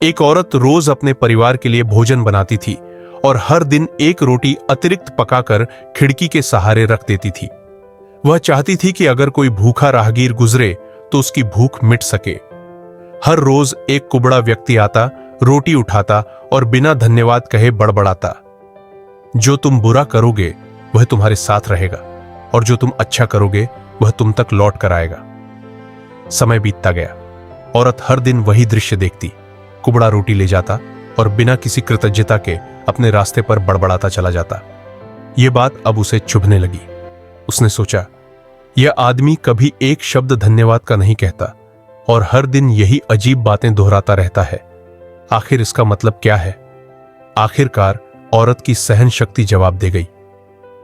एक औरत रोज अपने परिवार के लिए भोजन बनाती थी और हर दिन एक रोटी अतिरिक्त पकाकर खिड़की के सहारे रख देती थी। वह चाहती थी कि अगर कोई भूखा राहगीर गुजरे तो उसकी भूख मिट सके। हर रोज एक कुबड़ा व्यक्ति आता, रोटी उठाता और बिना धन्यवाद कहे बड़बड़ाता, जो तुम बुरा करोगे वह तुम्हारे साथ रहेगा और जो तुम अच्छा करोगे वह तुम तक लौट कर आएगा। समय बीतता गया। औरत हर दिन वही दृश्य देखती, कुबड़ा रोटी ले जाता और बिना किसी कृतज्ञता के अपने रास्ते पर बड़बड़ाता चला जाता। यह बात अब उसे चुभने लगी। उसने सोचा, यह आदमी कभी एक शब्द धन्यवाद का नहीं कहता और हर दिन यही अजीब बातें दोहराता रहता है। आखिर इसका मतलब क्या है? आखिरकार औरत की सहन शक्ति जवाब दे गई।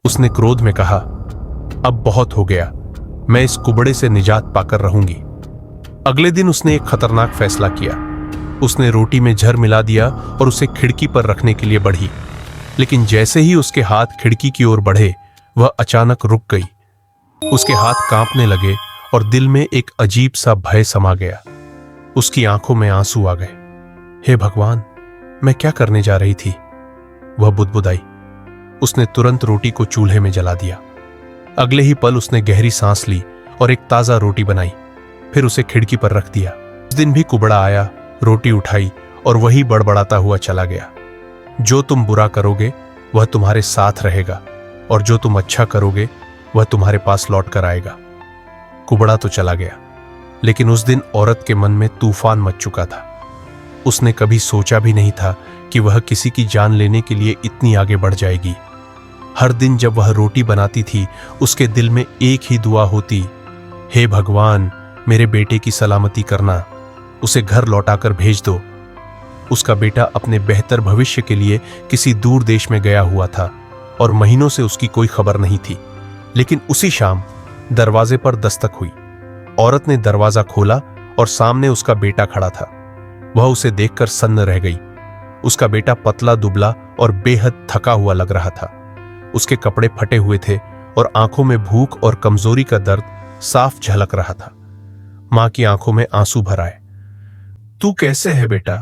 उसने क्रोध में कहा, अब बहुत हो गया, मैं इस कुबड़े से निजात पाकर रहूंगी। अगले दिन उसने एक खतरनाक फैसला किया। उसने रोटी में जहर मिला दिया और उसे खिड़की पर रखने के लिए बढ़ी, लेकिन जैसे ही उसके हाथ खिड़की की ओर बढ़े वह अचानक रुक गई। उसके हाथ कांपने लगे और दिल में एक अजीब सा भय समा गया। उसकी आंखों में आंसू आ गए। हे भगवान, मैं क्या करने जा रही थी? वह बुदबुदाई। उसने तुरंत रोटी को चूल्हे में जला दिया। अगले ही पल उसने गहरी सांस ली और एक ताजा रोटी बनाई, फिर उसे खिड़की पर रख दिया। उस दिन भी कुबड़ा आया, रोटी उठाई और वही बड़बड़ाता हुआ चला गया, जो तुम बुरा करोगे वह तुम्हारे साथ रहेगा और जो तुम अच्छा करोगे वह तुम्हारे पास लौट कर आएगा। कुबड़ा तो चला गया, लेकिन उस दिन औरत के मन में तूफान मच चुका था। उसने कभी सोचा भी नहीं था कि वह किसी की जान लेने के लिए इतनी आगे बढ़ जाएगी। हर दिन जब वह रोटी बनाती थी उसके दिल में एक ही दुआ होती, हे भगवान, मेरे बेटे की सलामती करना, उसे घर लौटाकर भेज दो। उसका बेटा अपने बेहतर भविष्य के लिए किसी दूर देश में गया हुआ था और महीनों से उसकी कोई खबर नहीं थी। लेकिन उसी शाम दरवाजे पर दस्तक हुई। औरत ने दरवाजा खोला और सामने उसका बेटा खड़ा था। वह उसे देखकर सन्न रह गई। उसका बेटा पतला दुबला और बेहद थका हुआ लग रहा था। उसके कपड़े फटे हुए थे और आंखों में भूख और कमजोरी का दर्द साफ झलक रहा था। मां की आंखों में आंसू भर आए। तू कैसे है बेटा?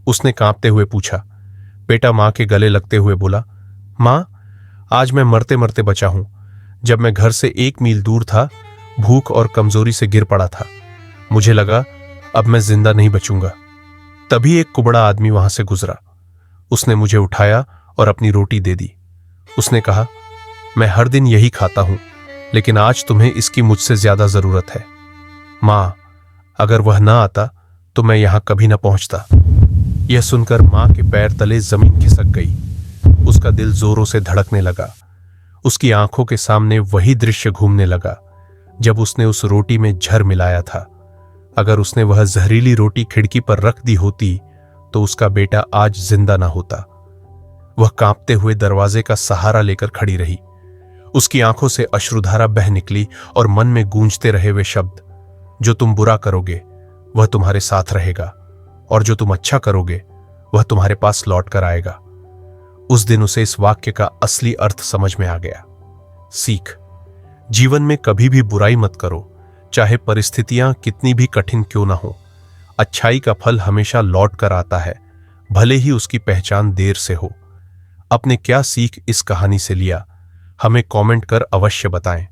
उसने कांपते हुए पूछा। बेटा मां के गले लगते हुए बोला, मां, आज मैं मरते मरते बचा हूं। जब मैं घर से 1 मील दूर था, भूख और कमजोरी से गिर पड़ा था। मुझे लगा अब मैं जिंदा नहीं बचूंगा। तभी एक कुबड़ा आदमी वहां से गुजरा। उसने मुझे उठाया और अपनी रोटी दे दी। उसने कहा, मैं हर दिन यही खाता हूं, लेकिन आज तुम्हें इसकी मुझसे ज्यादा जरूरत है। मां, अगर वह ना आता तो मैं यहां कभी ना पहुंचता। यह सुनकर मां के पैर तले जमीन खिसक गई। उसका दिल जोरों से धड़कने लगा। उसकी आंखों के सामने वही दृश्य घूमने लगा जब उसने उस रोटी में जहर मिलाया था। अगर उसने वह जहरीली रोटी खिड़की पर रख दी होती तो उसका बेटा आज जिंदा ना होता। वह कांपते हुए दरवाजे का सहारा लेकर खड़ी रही। उसकी आंखों से अश्रुधारा बह निकली और मन में गूंजते रहे वे शब्द, जो तुम बुरा करोगे वह तुम्हारे साथ रहेगा और जो तुम अच्छा करोगे वह तुम्हारे पास लौट कर आएगा। उस दिन उसे इस वाक्य का असली अर्थ समझ में आ गया। सीख, जीवन में कभी भी बुराई मत करो, चाहे परिस्थितियां कितनी भी कठिन क्यों ना हो। अच्छाई का फल हमेशा लौट कर आता है, भले ही उसकी पहचान देर से हो। आपने क्या सीख इस कहानी से लिया, हमें कमेंट कर अवश्य बताएं।